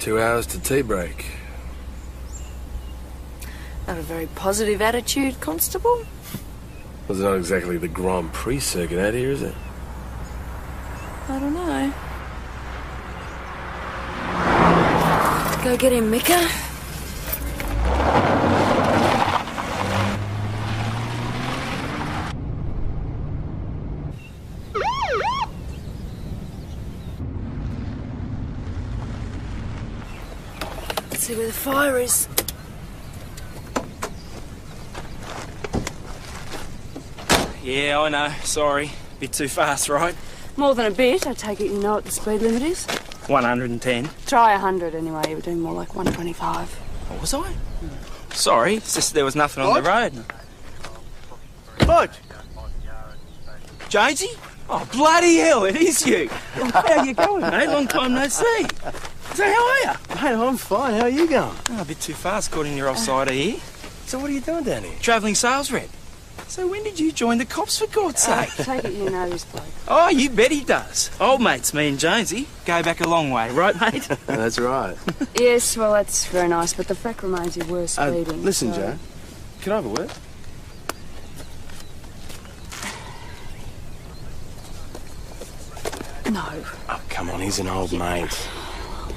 2 hours to tea break. Not a very positive attitude, Constable. Well, it's not exactly the Grand Prix circuit out here, is it? I don't know. Go get him, Mika. Let's see where the fire is. Yeah, I know. Sorry. Bit too fast, right? More than a bit. I take it you know what the speed limit is. 110. Try 100 anyway. You were doing more like 125. What was I? Sorry, it's just there was nothing on the road. Bud! Jonesy? Oh, bloody hell, it is you. How you going, mate? Long time no see. So how are you? Mate, I'm fine. How are you going? Oh, a bit too fast, according to your offsider here. So what are you doing down here? Travelling sales rep. So when did you join the cops, for God's sake? Take it you know this bloke. Oh, you bet he does. Old mates, me and Jonesy, go back a long way, right, mate? That's right. Yes, well, that's very nice, but the fact remains you were speeding. Listen, so... Joe. Can I have a word? No. Oh, come on, he's an old mate.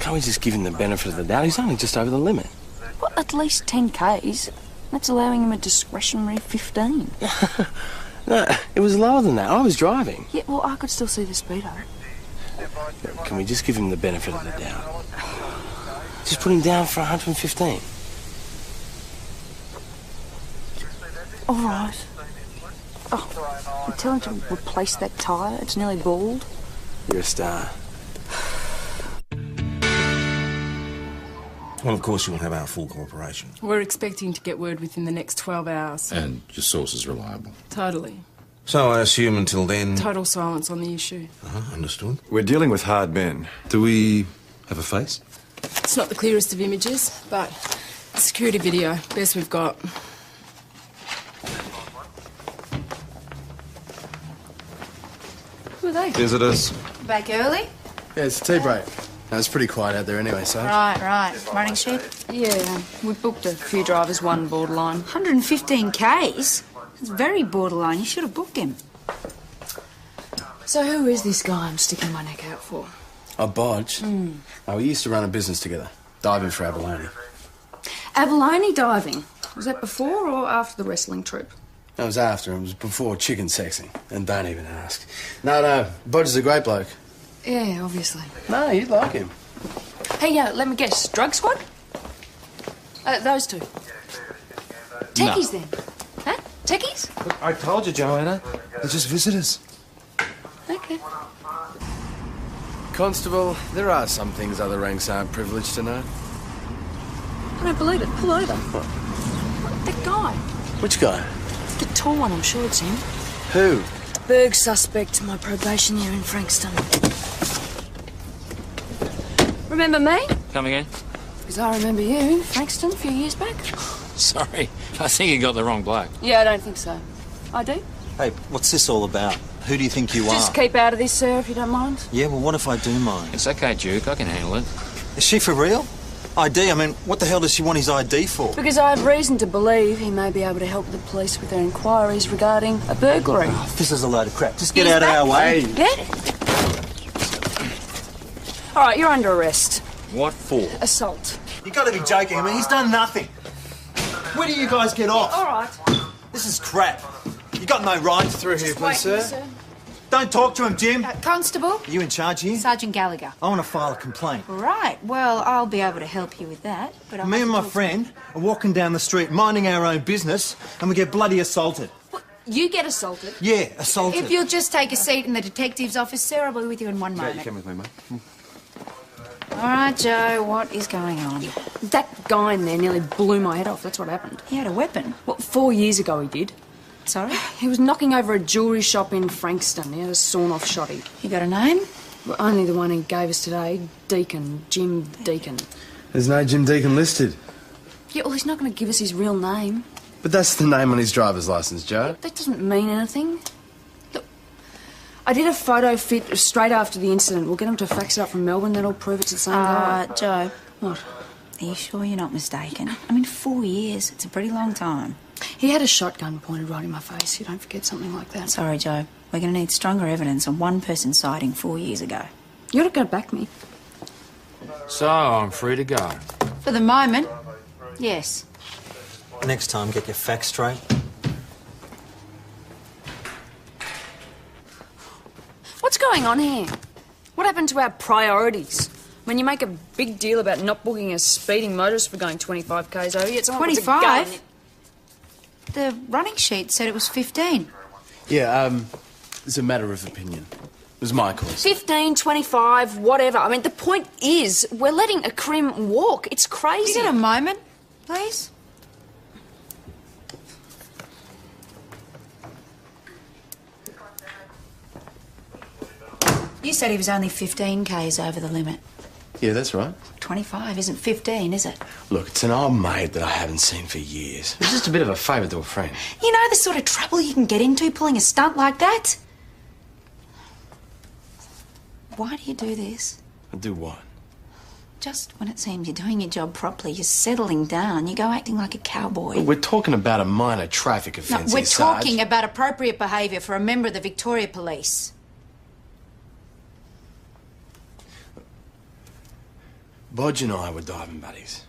Can't we just give him the benefit of the doubt? He's only just over the limit. Well, at least 10 Ks. That's allowing him a discretionary 15. No, it was lower than that. I was driving. Yeah, well, I could still see the speedo. Can we just give him the benefit of the doubt? Just put him down for 115. All right. Oh, you tell him to replace that tyre. It's nearly bald. You're a star. Well, of course, you will have our full cooperation. We're expecting to get word within the next 12 hours. And your source is reliable. Totally. So I assume until then... Total silence on the issue. Understood. We're dealing with hard men. Do we have a face? It's not the clearest of images, but security video, best we've got. Who are they? Visitors. Back early? Yeah, it's tea break. It's pretty quiet out there anyway, so... Right. Running sheep? Yeah, we booked a few drivers, one borderline. 115 Ks? That's very borderline. You should have booked him. So who is this guy I'm sticking my neck out for? Oh, Bodge? Oh, we used to run a business together. Diving for abalone. Abalone diving. Was that before or after the wrestling trip? That was after. It was before chicken sexing. And don't even ask. No, Bodge is a great bloke. Yeah, obviously. No, you'd like him. Hey, let me guess. Drug squad? Those two. Techies, then. Huh? Techies? Look, I told you, Joanna. They're just visitors. Okay. Constable, there are some things other ranks aren't privileged to know. I don't believe it. Pull over. What? That guy. Which guy? The tall one, I'm sure it's him. Who? Berg suspect, my probation year in Frankston. Remember me? Come again? Because I remember you, Frankston, a few years back. Sorry, I think you got the wrong bloke. Yeah, I don't think so. I do? Hey, what's this all about? Who do you think you are? Just keep out of this, sir, if you don't mind. Yeah, well, what if I do mind? It's okay, Duke, I can handle it. Is she for real? ID? I mean, what the hell does she want his ID for? Because I have reason to believe he may be able to help the police with their inquiries regarding a burglary. Oh, this is a load of crap. Just get out of our way. Yeah? All right, you're under arrest. What for? Assault. You got to be joking. I mean, he's done nothing. Where do you guys get off? All right. This is crap. You got no right. Through here, please, sir. Don't talk to him, Jim. Constable? Are you in charge here? Sergeant Gallagher. I want to file a complaint. Right. Well, I'll be able to help you with that. But Me and my friend are walking down the street, minding our own business, and we get bloody assaulted. What? You get assaulted? Yeah, assaulted. If you'll just take a seat in the detective's office, sir, I'll be with you in one moment. You come with me, mate. All right, Joe, what is going on? That guy in there nearly blew my head off. That's what happened. He had a weapon. Well, 4 years ago he did. Sorry? He was knocking over a jewellery shop in Frankston. He had a sawn-off shotty. You got a name? Well, only the one he gave us today. Deacon. Jim Deacon. There's no Jim Deacon listed. Yeah, well, he's not going to give us his real name. But that's the name on his driver's licence, Joe. That doesn't mean anything. Look, I did a photo fit straight after the incident. We'll get him to fax it up from Melbourne. That'll prove it's the same guy. Joe, What? Are you sure you're not mistaken? I mean, 4 years. It's a pretty long time. He had a shotgun pointed right in my face. You don't forget something like that. Sorry, Joe. We're going to need stronger evidence on one person sighting 4 years ago. You're not going to back me. So, I'm free to go. For the moment, yes. Next time, get your facts straight. What's going on here? What happened to our priorities? When you make a big deal about not booking a speeding motorist for going 25 k's over, yet someone puts a gun 25? The running sheet said it was 15. Yeah, it's a matter of opinion. It was my call. 15, 25, whatever. I mean, the point is, we're letting a crim walk. It's crazy. You get a moment, please? You said he was only 15 k's over the limit. Yeah, that's right. 25 isn't 15, is it? Look, it's an old mate that I haven't seen for years. It's just a bit of a favour to a friend. You know the sort of trouble you can get into pulling a stunt like that? Why do you do this? I do what? Just when it seems you're doing your job properly, you're settling down, you go acting like a cowboy. Look, we're talking about a minor traffic No, offence we're here, Sarge. talking about appropriate behaviour for a member of the Victoria Police. Bodge and I were diving buddies.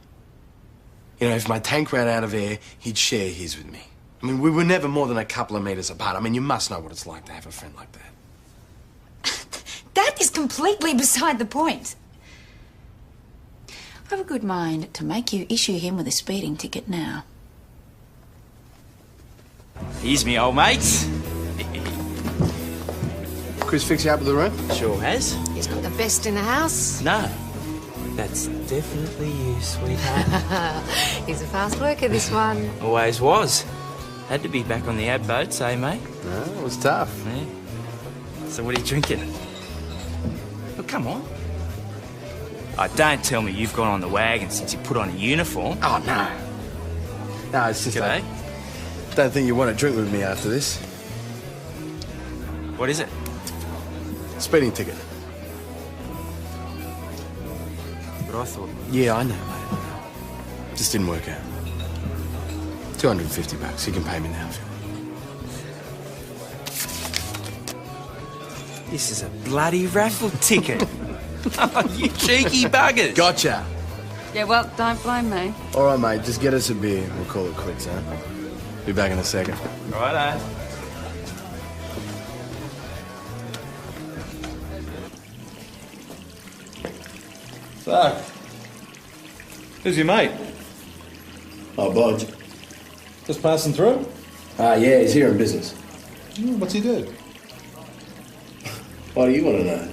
You know, if my tank ran out of air, he'd share his with me. I mean, we were never more than a couple of metres apart. I mean, you must know what it's like to have a friend like that. That is completely beside the point. I have a good mind to make you issue him with a speeding ticket now. Here's me old mate. Chris fix you up with the room? Sure has. He's not the best in the house. No. That's definitely you, sweetheart. He's a fast worker, this one. Always was. Had to be back on the ad boats, eh, mate? No, it was tough. Yeah. So what are you drinking? Oh, come on. Oh, don't tell me you've gone on the wagon since you put on a uniform. Oh, no. No, it's just G'day. I don't think you want to drink with me after this. What is it? Speeding ticket. But I thought... Yeah, I know, mate. Just didn't work out. $250. You can pay me now if you want. This is a bloody raffle ticket. Oh, you cheeky buggers. Gotcha. Yeah, well, don't blame me. All right, mate. Just get us a beer. We'll call it quits, huh? Be back in a second. Righto. So, who's your mate? Oh, Bodge. Just passing through? Yeah, he's here in business. What's he do? Why do you want to know?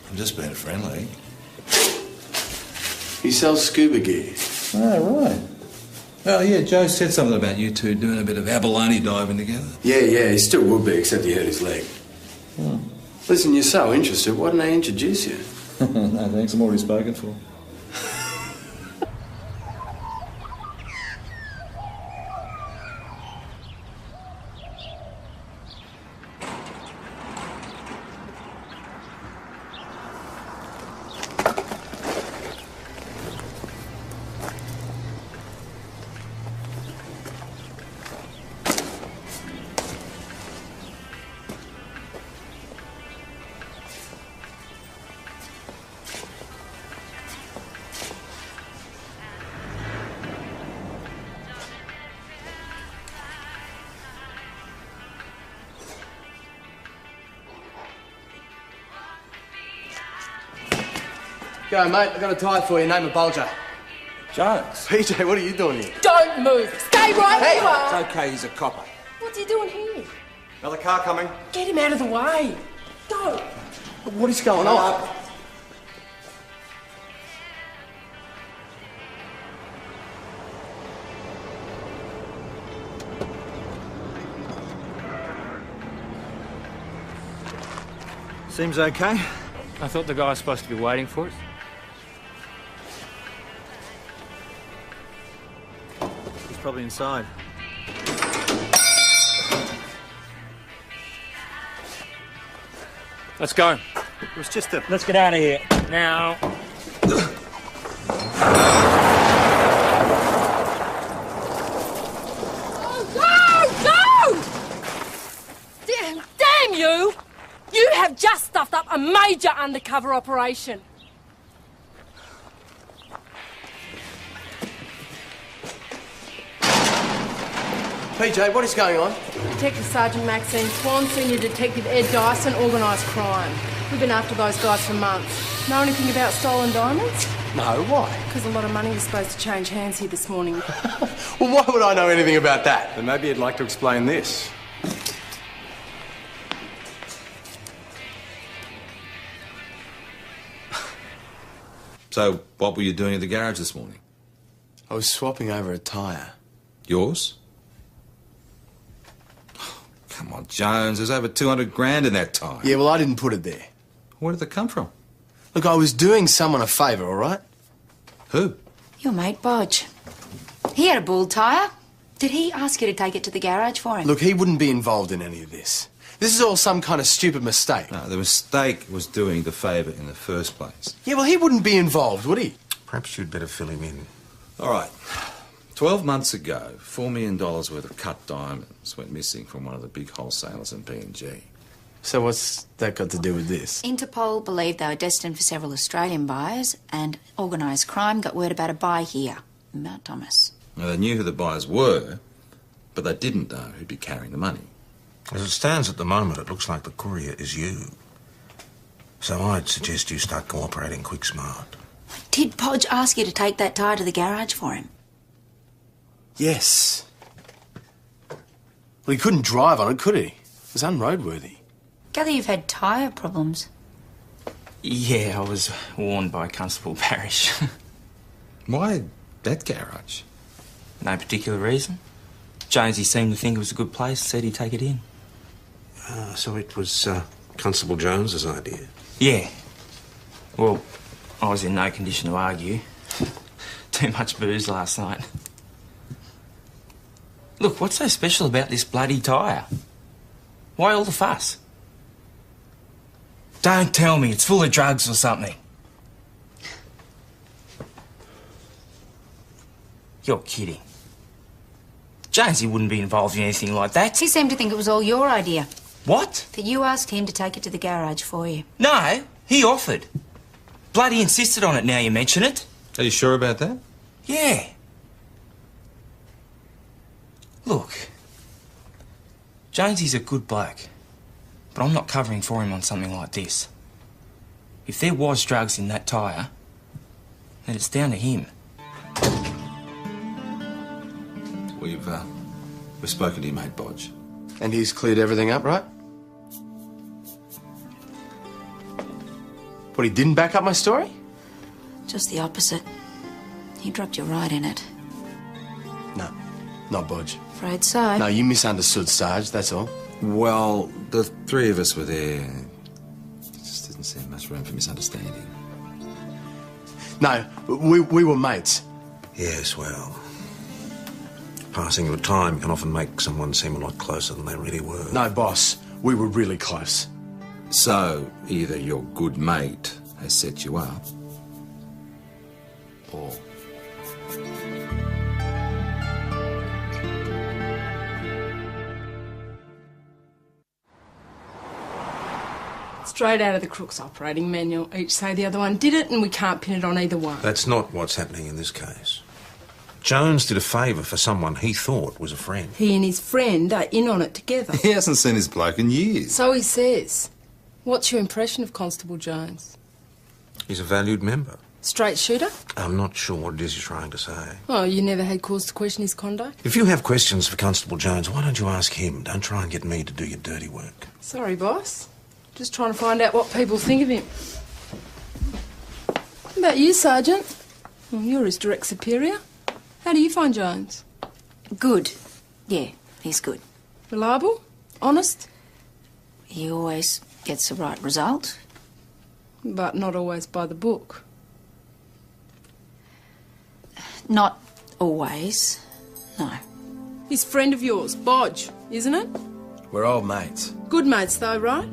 I'm just being friendly. He sells scuba gear. Oh, right. Oh, yeah, Joe said something about you two doing a bit of abalone diving together. Yeah, he still would be, except he hurt his leg. Listen, you're so interested. Why didn't I introduce you? No, thanks. I'm already spoken for. Go, mate. I got a tie for you. Name a bulger. Jones. PJ, what are you doing here? Don't move. Stay right where you are. It's okay, he's a copper. What's he doing here? Another car coming. Get him out of the way. Don't. What is going on? Seems okay. I thought the guy was supposed to be waiting for us. He's probably inside. Let's go. It was just a... Let's get out of here. Now, Damn you! You have just stuffed up a major undercover operation. PJ, what is going on? Detective Sergeant Maxine Swan, Senior Detective Ed Dyson, organised crime. We've been after those guys for months. Know anything about stolen diamonds? No, why? Because a lot of money was supposed to change hands here this morning. Well, why would I know anything about that? Then maybe you'd like to explain this. So, what were you doing at the garage this morning? I was swapping over a tyre. Yours? Come on, Jones, there's over 200 grand in that tyre. Yeah, well, I didn't put it there. Where did it come from? Look, I was doing someone a favour, all right? Who? Your mate, Bodge. He had a bald tyre. Did he ask you to take it to the garage for him? Look, he wouldn't be involved in any of this. This is all some kind of stupid mistake. No, the mistake was doing the favour in the first place. Yeah, well, he wouldn't be involved, would he? Perhaps you'd better fill him in. All right. 12 months ago, $4 million worth of cut diamonds went missing from one of the big wholesalers in PNG. So what's that got to do with this? Interpol believed they were destined for several Australian buyers, and organised crime got word about a buy here, in Mount Thomas. Now, they knew who the buyers were, but they didn't know who'd be carrying the money. As it stands at the moment, it looks like the courier is you. So I'd suggest you start cooperating quick smart. Did Podge ask you to take that tyre to the garage for him? Yes. Well, he couldn't drive on it, could he? It was unroadworthy. Gather you've had tyre problems. Yeah, I was warned by Constable Parrish. Why that garage? No particular reason. Jonesy seemed to think it was a good place, said he'd take it in. So it was Constable Jones's idea? Yeah. Well, I was in no condition to argue. Too much booze last night. Look, what's so special about this bloody tyre? Why all the fuss? Don't tell me it's full of drugs or something. You're kidding. Jonesy wouldn't be involved in anything like that. He seemed to think it was all your idea. What? That you asked him to take it to the garage for you. No, he offered. Bloody insisted on it now you mention it. Are you sure about that? Yeah. Look, Jonesy's a good bloke, but I'm not covering for him on something like this. If there was drugs in that tyre, then it's down to him. We've spoken to your mate, Bodge. And he's cleared everything up, right? What, he didn't back up my story? Just the opposite. He dropped you right in it. No, not Bodge. Afraid so. No, you misunderstood, Sarge, that's all. Well, the three of us were there. There just didn't seem much room for misunderstanding. No, we were mates. Yes, well, passing of time can often make someone seem a lot closer than they really were. No, boss, we were really close. So, either your good mate has set you up, or... Straight out of the Crook's operating manual. Each say the other one did it, and we can't pin it on either one. That's not what's happening in this case. Jones did a favour for someone he thought was a friend. He and his friend are in on it together. He hasn't seen his bloke in years. So he says. What's your impression of Constable Jones? He's a valued member. Straight shooter? I'm not sure what it is you're trying to say. Oh, you never had cause to question his conduct? If you have questions for Constable Jones, why don't you ask him? Don't try and get me to do your dirty work. Sorry, boss. Just trying to find out what people think of him. What about you, Sergeant? Well, you're his direct superior. How do you find Jones? Good. Yeah, he's good. Reliable? Honest? He always gets the right result. But not always by the book. Not always, no. He's friend of yours, Bodge, isn't it? We're old mates. Good mates, though, right?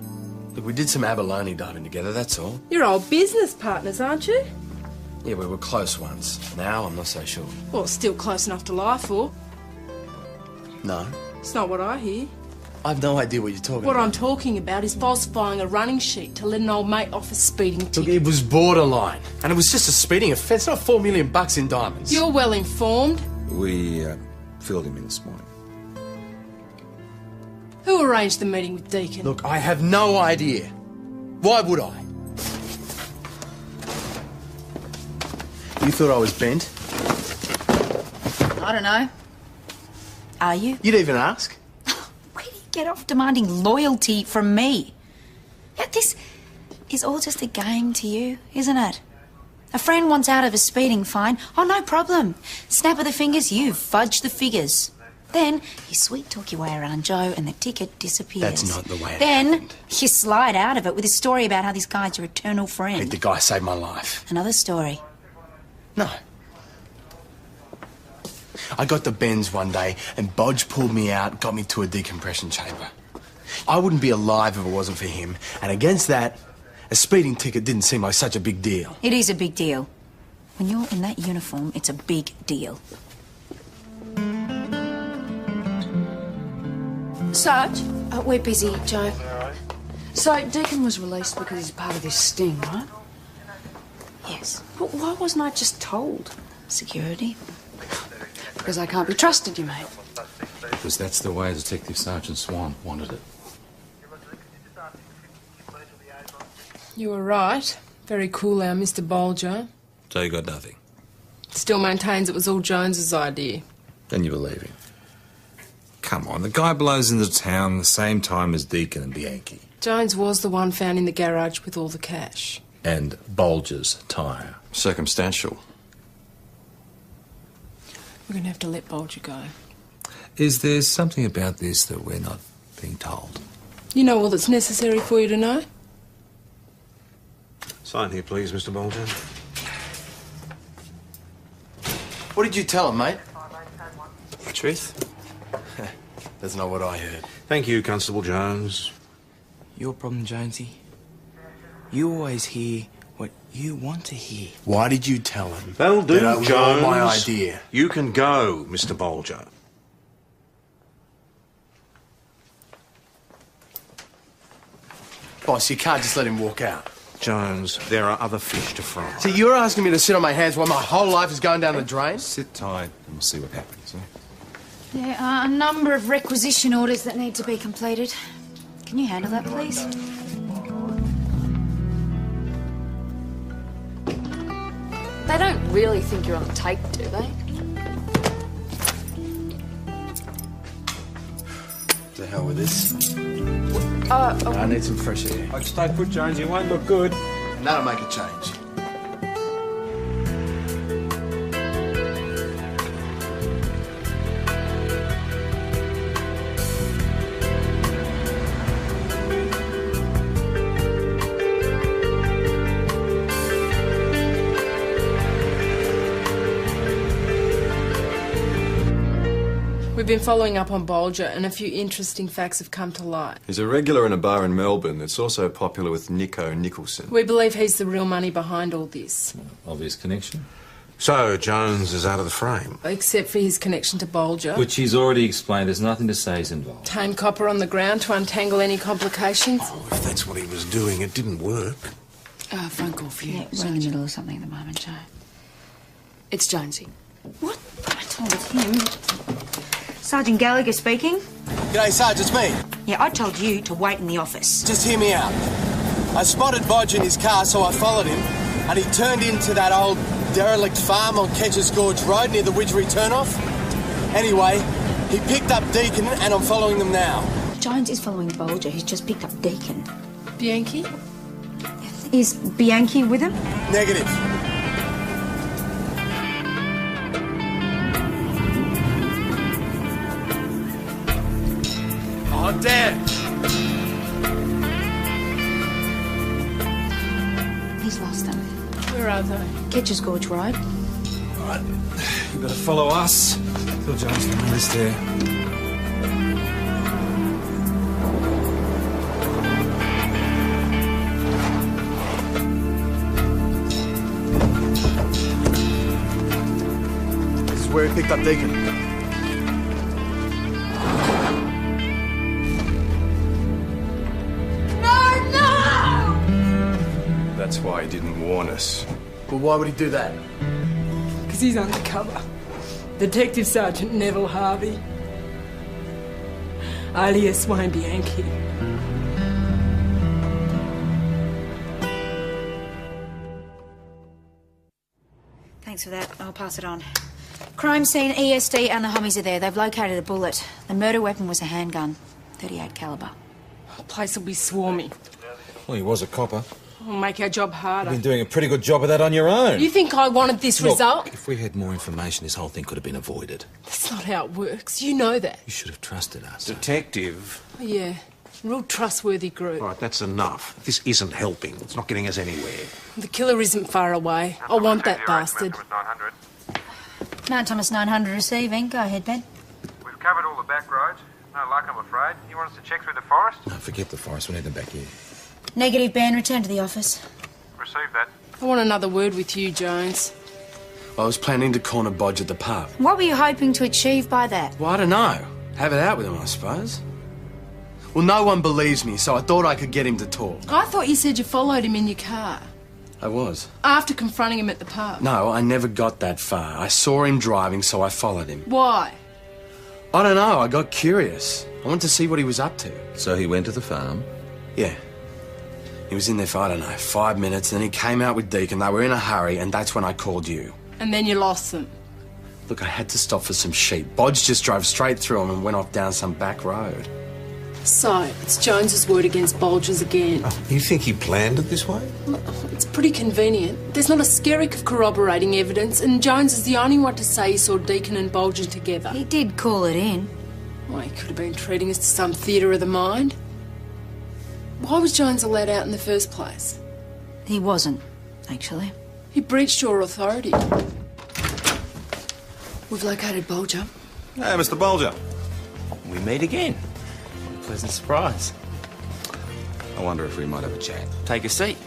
Look, we did some abalone diving together, that's all. You're old business partners, aren't you? Yeah, we were close once. Now, I'm not so sure. Well, it's still close enough to lie for. No. It's not what I hear. I've no idea what you're talking What about. I'm talking about is falsifying a running sheet to let an old mate off a speeding ticket. Look, it was borderline. And it was just a speeding offence, not $4 million in diamonds. You're well informed. We filled him in this morning. Who arranged the meeting with Deacon? Look, I have no idea. Why would I? You thought I was bent? I don't know. Are you? You'd even ask? Where do you get off demanding loyalty from me? Yeah, this is all just a game to you, isn't it? A friend wants out of a speeding fine. Oh, no problem. Snap of the fingers, you fudge the figures. Then you sweet talk your way around Joe and the ticket disappears. That's not the way it Then happened. you slide out of it with a story about how this guy's your eternal friend. Hey, the guy saved my life. Another story. No. I got the bends one day and Bodge pulled me out, got me to a decompression chamber. I wouldn't be alive if it wasn't for him. And against that, a speeding ticket didn't seem like such a big deal. It is a big deal. When you're in that uniform, it's a big deal. Sarge? We're busy, Joe. So, Deacon was released because he's part of this sting, right? Yes. But why wasn't I just told? Security. Because I can't be trusted, you mean? Because that's the way Detective Sergeant Swan wanted it. You were right. Very cool, our Mr. Bolger. So you got nothing? Still maintains it was all Jones's idea. Then you believe him. Come on, the guy blows into town the same time as Deacon and Bianchi. Jones was the one found in the garage with all the cash. And Bolger's tyre. Circumstantial. We're going to have to let Bolger go. Is there something about this that we're not being told? You know all that's necessary for you to know? Sign here, please, Mr. Bolger. What did you tell him, mate? The truth? That's not what I heard. Thank you, Constable Jones. Your problem, Jonesy. You always hear what you want to hear. Why did you tell him? That'll do, that it was Jones. all my idea. You can go, Mr. Bolger. Boss, you can't just let him walk out. Jones, there are other fish to fry. So you're asking me to sit on my hands while my whole life is going down the drain? Sit tight and we'll see what happens, eh? There are a number of requisition orders that need to be completed. Can you handle that, please? They don't really think you're on the take, do they? To hell with this. Oh, I need some fresh air. I'd stay put, Jones. You won't look good. And that'll make a change. We've been following up on Bolger, and a few interesting facts have come to light. He's a regular in a bar in Melbourne that's also popular with Nico Nicholson. We believe he's the real money behind all this, Obvious connection. So, Jones is out of the frame. except for his connection to Bolger. Which he's already explained. There's nothing to say is involved. Tame copper on the ground to untangle any complications. Oh, if that's what he was doing, it didn't work. phone call for you. Yeah, we're in the middle of something at the moment, Joe. It's Jonesy. What? I told him. Sergeant Gallagher speaking. G'day, Sarge, it's me. Yeah, I told you to wait in the office. Just hear me out. I spotted Bodge in his car, so I followed him, and he turned into that old derelict farm on Ketcher's Gorge Road near the Widgery turnoff. Anyway, he picked up Deacon, and I'm following them now. Jones is following Bolger, who's just picked up Deacon. Bianchi? Is Bianchi with him? Negative. Oh, damn! He's lost them. Where are they? Ketcher's Gorge Road. Right. You better follow us. Phil Jones on the list there. where he picked up Deacon. That's why he didn't warn us. Well, why would he do that? Because he's undercover. Detective Sergeant Neville Harvey. Alias Wayne Bianchi. Thanks for that. I'll pass it on. Crime scene, ESD and the homies are there. They've located a bullet. The murder weapon was a handgun, .38 caliber. The place will be swarmy. Well, he was a copper. It'll make our job harder. You've been doing a pretty good job of that on your own. You think I wanted this result? If we had more information, this whole thing could have been avoided. That's not how it works. You know that. You should have trusted us. Detective. Oh, yeah. Real trustworthy group. All right, that's enough. This isn't helping. It's not getting us anywhere. The killer isn't far away. I want that bastard. Mount Thomas 900 receiving. Go ahead, Ben. We've covered all the back roads. No luck, I'm afraid. You want us to check through the forest? No, forget the forest. We need them back here. Negative, Ben. Return to the office. Receive that. I want another word with you, Jones. I was planning to corner Bodge at the pub. What were you hoping to achieve by that? Well, I don't know. Have it out with him, I suppose. Well, no one believes me, so I thought I could get him to talk. I thought you said you followed him in your car. I was. After confronting him at the pub. No, I never got that far. I saw him driving, so I followed him. Why? I don't know. I got curious. I wanted to see what he was up to. So he went to the farm? Yeah. He was in there for, I don't know, 5 minutes, and then he came out with Deacon. They were in a hurry, and that's when I called you. And then you lost them. Look, I had to stop for some sheep. Bodge just drove straight through him and went off down some back road. So, it's Jones's word against Bulger's again. Oh, you think he planned it this way? It's pretty convenient. There's not a skerrick of corroborating evidence, and Jones is the only one to say he saw Deacon and Bulger together. He did call it in. Well, he could have been treating us to some theatre of the mind. Why was Jones allowed out in the first place? He wasn't, actually. He breached your authority. We've located Bulger. Hey, Mr. Bulger. We meet again. What a pleasant surprise. I wonder if we might have a chat. Take a seat.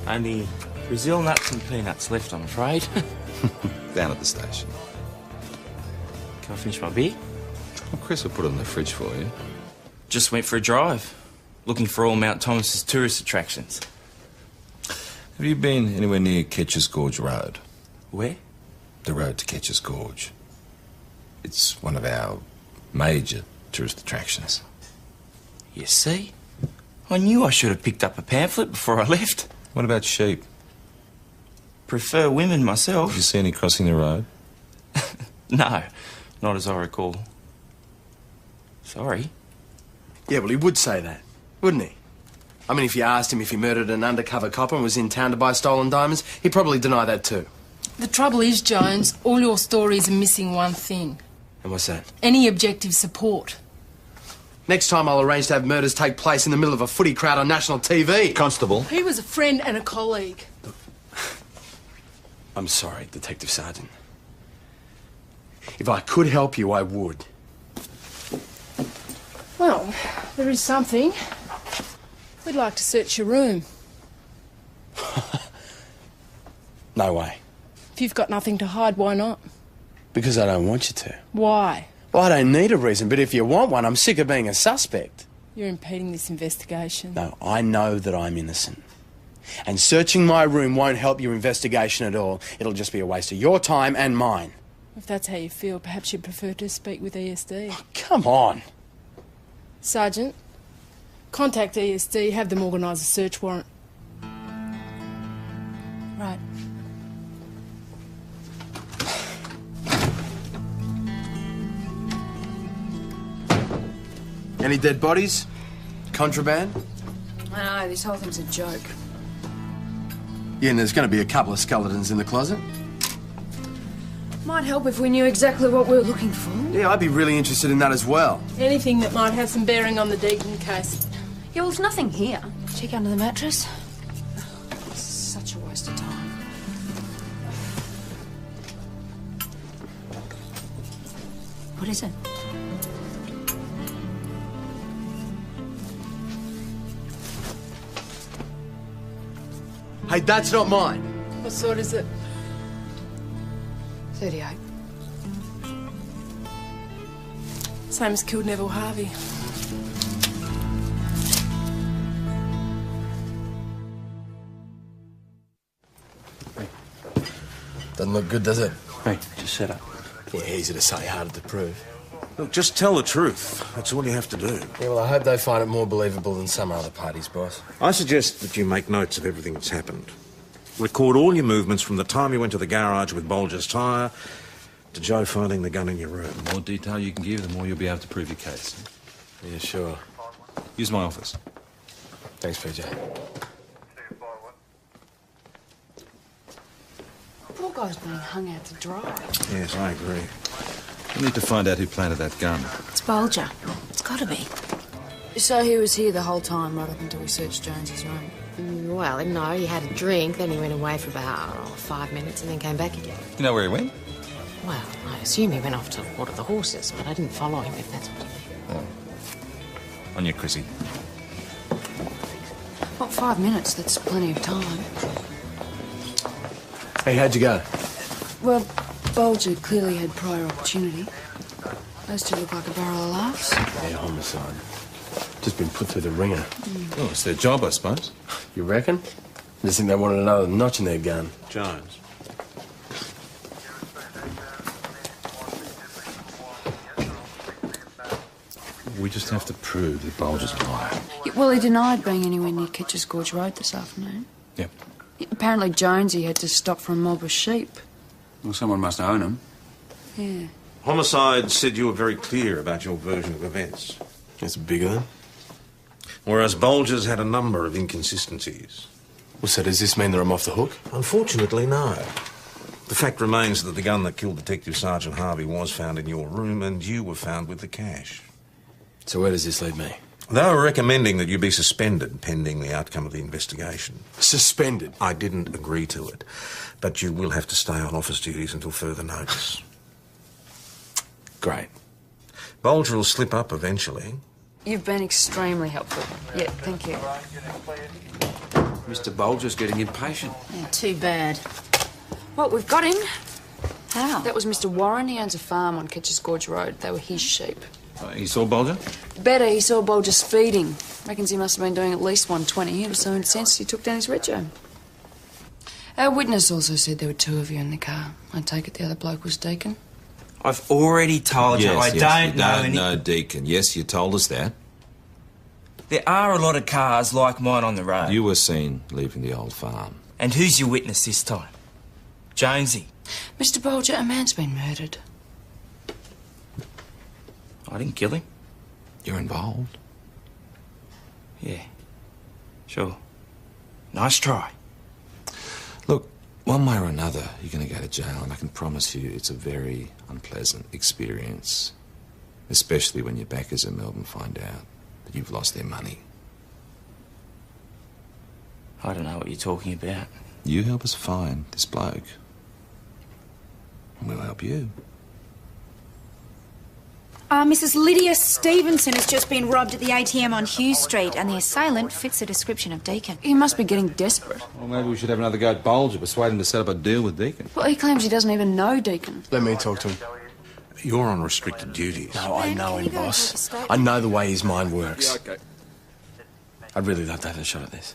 Only Brazil nuts and peanuts left, I'm afraid. Down at the station. Can I finish my beer? Well, Chris will put it in the fridge for you. Just went for a drive. Looking for all Mount Thomas's tourist attractions. Have you been anywhere near Ketcher's Gorge Road? Where? The road to Ketcher's Gorge. It's one of our major tourist attractions. You see? I knew I should have picked up a pamphlet before I left. What about sheep? Prefer women myself. Did you see any crossing the road? No, not as I recall. Sorry. Yeah, well, he would say that, wouldn't he? I mean, if you asked him if he murdered an undercover copper and was in town to buy stolen diamonds, he'd probably deny that too. The trouble is, Jones, all your stories are missing one thing. And what's that? Any objective support. Next time I'll arrange to have murders take place in the middle of a footy crowd on national TV. Constable. He was a friend and a colleague. I'm sorry, Detective Sergeant. If I could help you, I would. Well, there is something. We'd like to search your room. No way. If you've got nothing to hide, why not? Because I don't want you to. Why? Well, I don't need a reason, but if you want one, I'm sick of being a suspect. You're impeding this investigation. No, I know that I'm innocent. And searching my room won't help your investigation at all. It'll just be a waste of your time and mine. If that's how you feel, perhaps you'd prefer to speak with ESD. Oh, come on. Sergeant, contact ESD, have them organise a search warrant. Right. Any dead bodies? Contraband? I know, this whole thing's a joke. Yeah, and there's going to be a couple of skeletons in the closet. Might help if we knew exactly what we were looking for. Yeah, I'd be really interested in that as well. Anything that might have some bearing on the Deacon case. Yeah, well, there's nothing here. Check under the mattress. Such a waste of time. What is it? Hey, that's not mine. What sort is it? 38. Same as killed Neville Harvey. Doesn't look good, does it? Hey, just set up. Yeah, easy to say, harder to prove. Look, just tell the truth. That's all you have to do. Yeah, well, I hope they find it more believable than some other parties, boss. I suggest that you make notes of everything that's happened. Record all your movements from the time you went to the garage with Bolger's tyre to Joe finding the gun in your room. The more detail you can give, the more you'll be able to prove your case. Yeah, sure. Use my office. Thanks, PJ. Poor guy's being hung out to dry. Yes, I agree. We need to find out who planted that gun. It's Bulger. It's got to be. So he was here the whole time, right up until we searched Jones's room? Well, no, he had a drink, then he went away for about 5 minutes and then came back again. You know where he went? Well, I assume he went off to water the horses, but I didn't follow him, if that's what you mean. Oh. On you, Chrissy. What, 5 minutes? That's plenty of time. Hey, how'd you go? Well, Bulger clearly had prior opportunity. Those two look like a barrel of laughs. Yeah, homicide. Just been put through the ringer. Oh, it's their job, I suppose. You reckon? I just think they wanted another notch in their gun. Jones. We just have to prove that Bulger's a liar. Well, he denied being anywhere near Kitcher's Gorge Road this afternoon. Yep. Apparently Jonesy had to stop for a mob of sheep. Well, someone must own them. Yeah. Homicide said you were very clear about your version of events. It's bigger than? Whereas Bulger's had a number of inconsistencies. Well, so does this mean that I'm off the hook? Unfortunately, no. The fact remains that the gun that killed Detective Sergeant Harvey was found in your room and you were found with the cash. So where does this leave me? They were recommending that you be suspended pending the outcome of the investigation. Suspended? I didn't agree to it, but you will have to stay on office duties until further notice. Great. Bulger will slip up eventually. You've been extremely helpful. Yeah, thank you. Mr. Bulger's getting impatient. Yeah, too bad. Well, we've got him. How? That was Mr. Warren. He owns a farm on Kitcher's Gorge Road. They were his sheep. You saw Bulger? Better, he saw Bulger speeding. Reckons he must have been doing at least 120. He was so incensed he took down his rego. Our witness also said there were two of you in the car. I take it the other bloke was Deacon. I've already told you I don't know any... No, Deacon. Yes, you told us that. There are a lot of cars like mine on the road. You were seen leaving the old farm. And who's your witness this time? Jonesy. Mr. Bulger, a man's been murdered. I didn't kill him. You're involved? Yeah. Sure. Nice try. Look, one way or another, you're going to go to jail, and I can promise you it's a very unpleasant experience. Especially when your backers in Melbourne find out that you've lost their money. I don't know what you're talking about. You help us find this bloke, and we'll help you. Mrs. Lydia Stevenson has just been robbed at the ATM on Hughes Street, and the assailant fits the description of Deacon. He must be getting desperate. Well, maybe we should have another go at Bulger, persuade him to set up a deal with Deacon. Well, he claims he doesn't even know Deacon. Let me talk to him. You're on restricted duties. No, I know him, boss. I know the way his mind works. Okay. I'd really love to have a shot at this.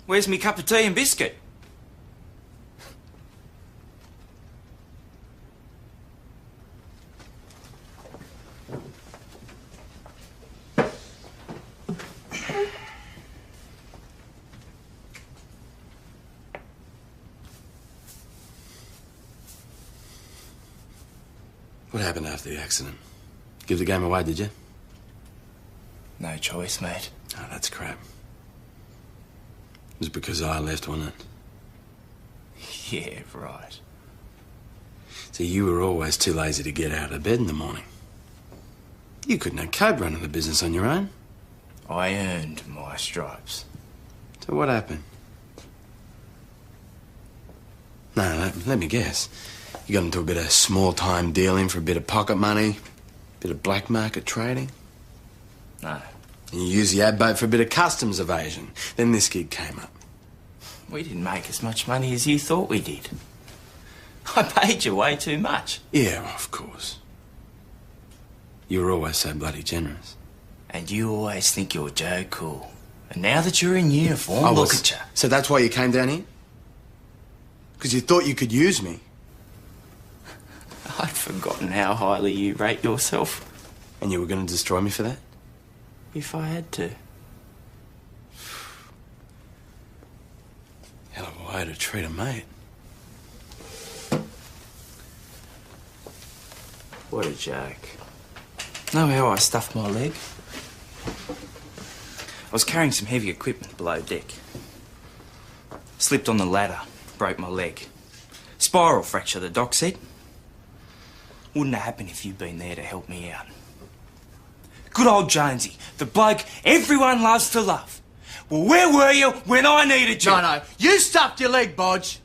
Where's me cup of tea and biscuit? What happened after the accident? Give the game away, did you? No choice, mate. Oh, that's crap. It was because I left, wasn't it? Yeah, right. So you were always too lazy to get out of bed in the morning. You couldn't have cope running the business on your own. I earned my stripes. So what happened? No, let me guess. You got into a bit of small-time dealing for a bit of pocket money, a bit of black market trading. No. And you used the ad boat for a bit of customs evasion. Then this gig came up. We didn't make as much money as you thought we did. I paid you way too much. Yeah, of course. You were always so bloody generous. And you always think you're Joe Cool. And now that you're in uniform, look at you. So that's why you came down here? Because you thought you could use me? I'd forgotten how highly you rate yourself. And you were going to destroy me for that? If I had to. Hell of a way to treat a mate. What a joke. Know how I stuffed my leg? I was carrying some heavy equipment below deck. Slipped on the ladder, broke my leg. Spiral fracture, the doc said. Wouldn't have happened if you'd been there to help me out. Good old Jonesy, the bloke everyone loves to love. Well, where were you when I needed you? No, you stuffed your leg, Bodge.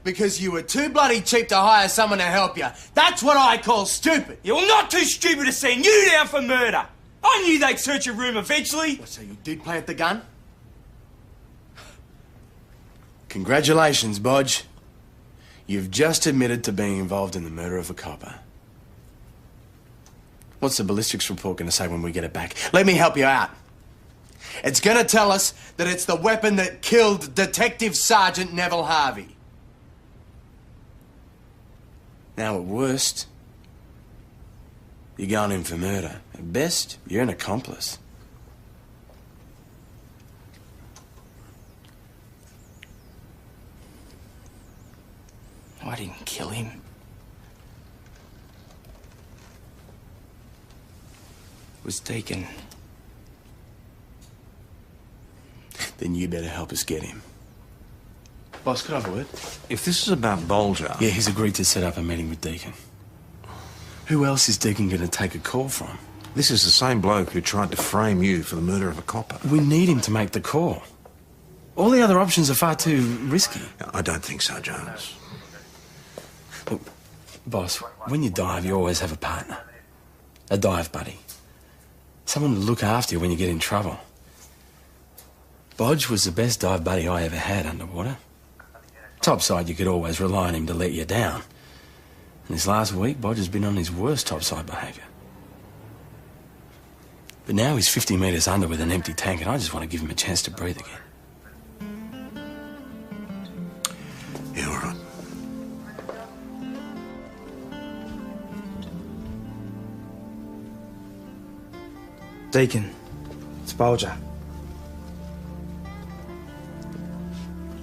Because you were too bloody cheap to hire someone to help you. That's what I call stupid. You're not too stupid to send you down for murder. I knew they'd search your room eventually. So you did plant the gun? Congratulations, Bodge. You've just admitted to being involved in the murder of a copper. What's the ballistics report going to say when we get it back? Let me help you out. It's going to tell us that it's the weapon that killed Detective Sergeant Neville Harvey. Now, at worst, you're going in for murder. At best, you're an accomplice. I didn't kill him. It was Deacon. Then you better help us get him. Boss, could I have a word? If this is about Bolger... Yeah, he's agreed to set up a meeting with Deacon. Who else is Deacon going to take a call from? This is the same bloke who tried to frame you for the murder of a copper. We need him to make the call. All the other options are far too risky. I don't think so, Jones. Look, boss, when you dive, you always have a partner. A dive buddy. Someone to look after you when you get in trouble. Bodge was the best dive buddy I ever had underwater. Topside, you could always rely on him to let you down. And this last week, Bodge has been on his worst topside behaviour. But now he's 50 metres under with an empty tank, and I just want to give him a chance to breathe again. Yeah, all right. Deacon, it's Bolger.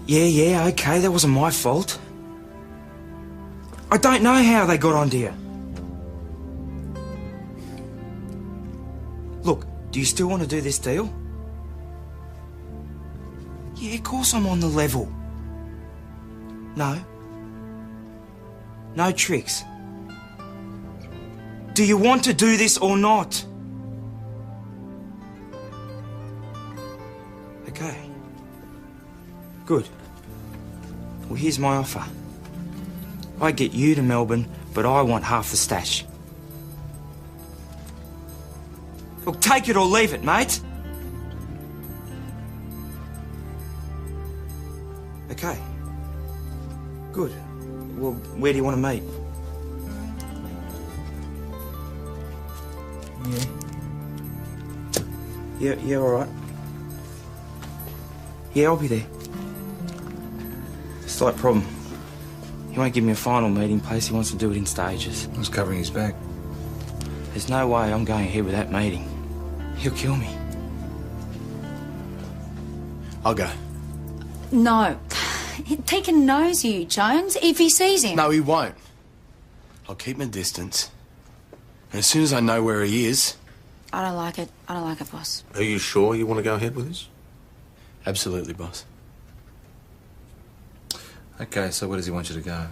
Yeah, okay, that wasn't my fault. I don't know how they got onto you. Look, do you still want to do this deal? Yeah, of course I'm on the level. No. No tricks. Do you want to do this or not? Okay. Good. Well, here's my offer. I get you to Melbourne, but I want half the stash. Look, take it or leave it, mate. Okay. Good. Well, where do you want to meet? Yeah, all right. Yeah, I'll be there. Slight problem. He won't give me a final meeting place. He wants to do it in stages. Who's covering his back? There's no way I'm going ahead with that meeting. He'll kill me. I'll go. No. Deacon knows you, Jones, if he sees him. No, he won't. I'll keep my distance. And as soon as I know where he is... I don't like it. I don't like it, boss. Are you sure you want to go ahead with this? Absolutely, boss. Okay, so where does he want you to go?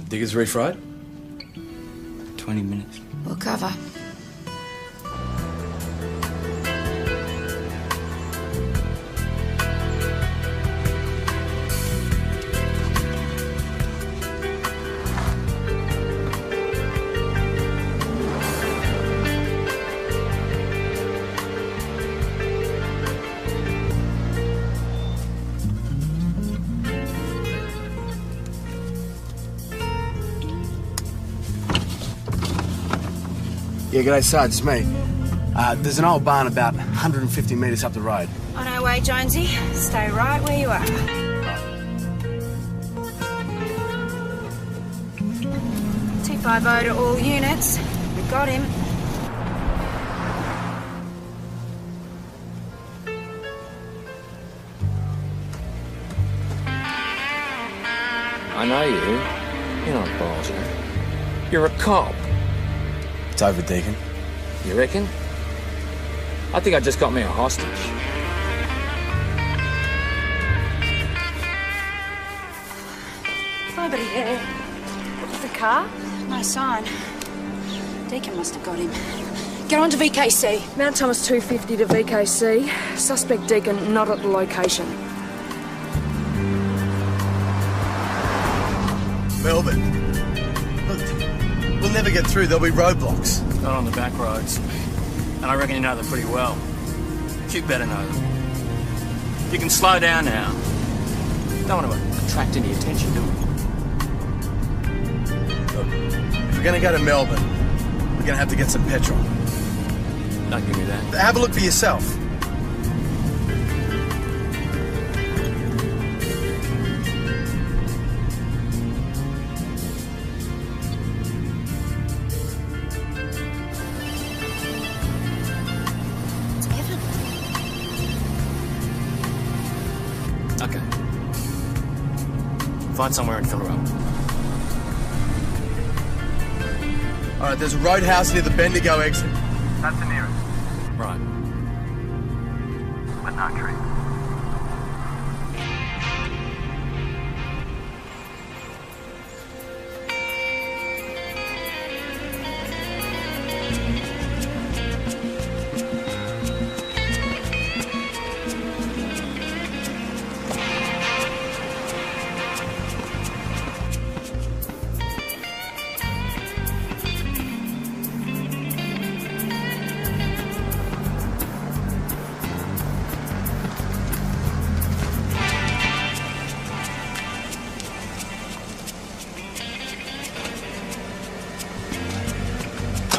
Diggers Reef Road? 20 minutes. We'll cover. Yeah, g'day, Sarge, it's me. There's an old barn about 150 metres up the road. On our way, Jonesy. Stay right where you are. 250 to all units. We got him. I know you. You're not Bulger. You're a cop. It's over, Deacon. You reckon? I think I just got me a hostage. Nobody there. What's the car? No sign. Deacon must have got him. Get on to VKC. Mount Thomas 250 to VKC. Suspect Deacon not at the location. Melbourne. Look, we'll never get through. There'll be roadblocks. Not on the back roads. And I reckon you know them pretty well. You better know them. You can slow down now. Don't want to attract any attention, do we? Look, if we're going to go to Melbourne, we're going to have to get some petrol. Don't give me that. Have a look for yourself. Okay. Find somewhere and fill her up. All right, there's a roadhouse near the Bendigo exit. That's the nearest. Right. But no tree.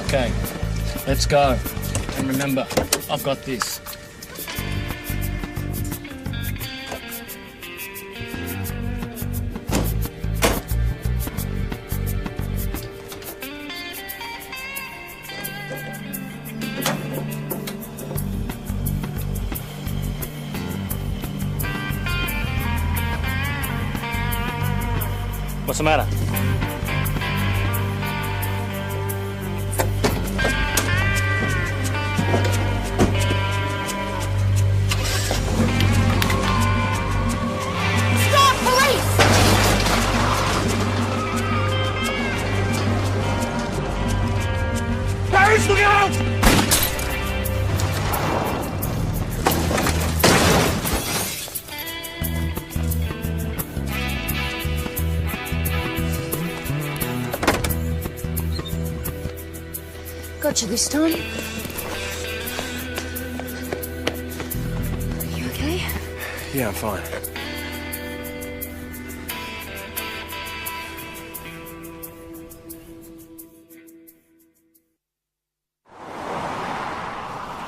Okay, let's go. And remember, I've got this. What's the matter? Look out! Got you this time. You okay? Yeah, I'm fine.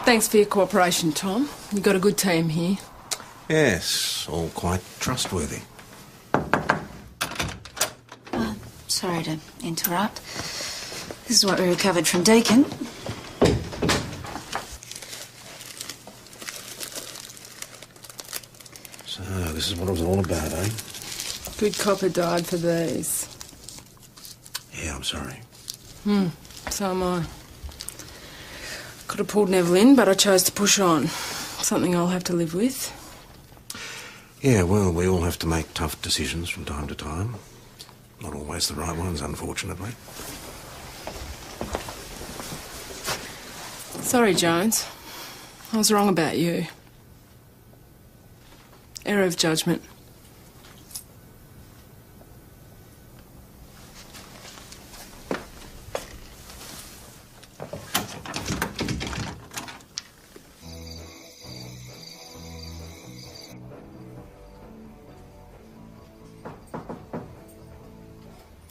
Thanks for your cooperation, Tom. You've got a good team here. Yes, all quite trustworthy. Sorry to interrupt. This is what we recovered from Deacon. So, this is what it was all about, eh? Good copper died for these. Yeah, I'm sorry. So am I. Could have pulled Neville in, but I chose to push on. Something I'll have to live with. Yeah, well, we all have to make tough decisions from time to time. Not always the right ones, unfortunately. Sorry, Jones. I was wrong about you. Error of judgment.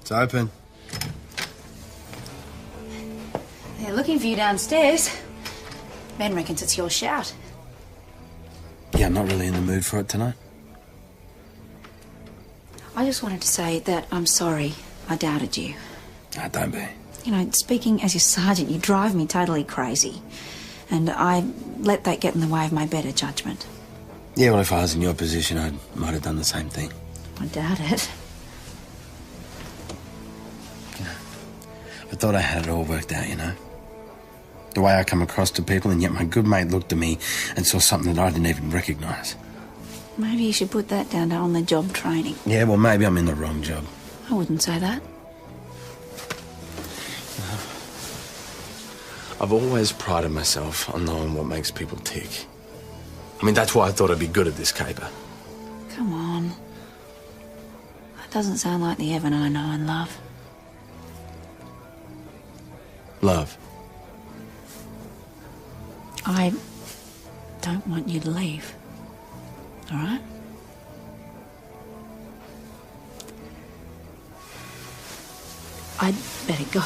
It's open. They're They're looking for you downstairs. Ben reckons it's your shout. Yeah, I'm not really in the mood for it tonight. I just wanted to say that I'm sorry I doubted you. Ah, don't be. You know, speaking as your sergeant, you drive me totally crazy. And I let that get in the way of my better judgment. Yeah, well, if I was in your position, I might have done the same thing. I doubt it. I thought I had it all worked out, you know? The way I come across to people, and yet my good mate looked at me and saw something that I didn't even recognise. Maybe you should put that down to on-the-job training. Yeah, well, maybe I'm in the wrong job. I wouldn't say that. I've always prided myself on knowing what makes people tick. I mean, that's why I thought I'd be good at this caper. Come on. That doesn't sound like the Evan I know and love. Love. I don't want you to leave. All right? I'd better go.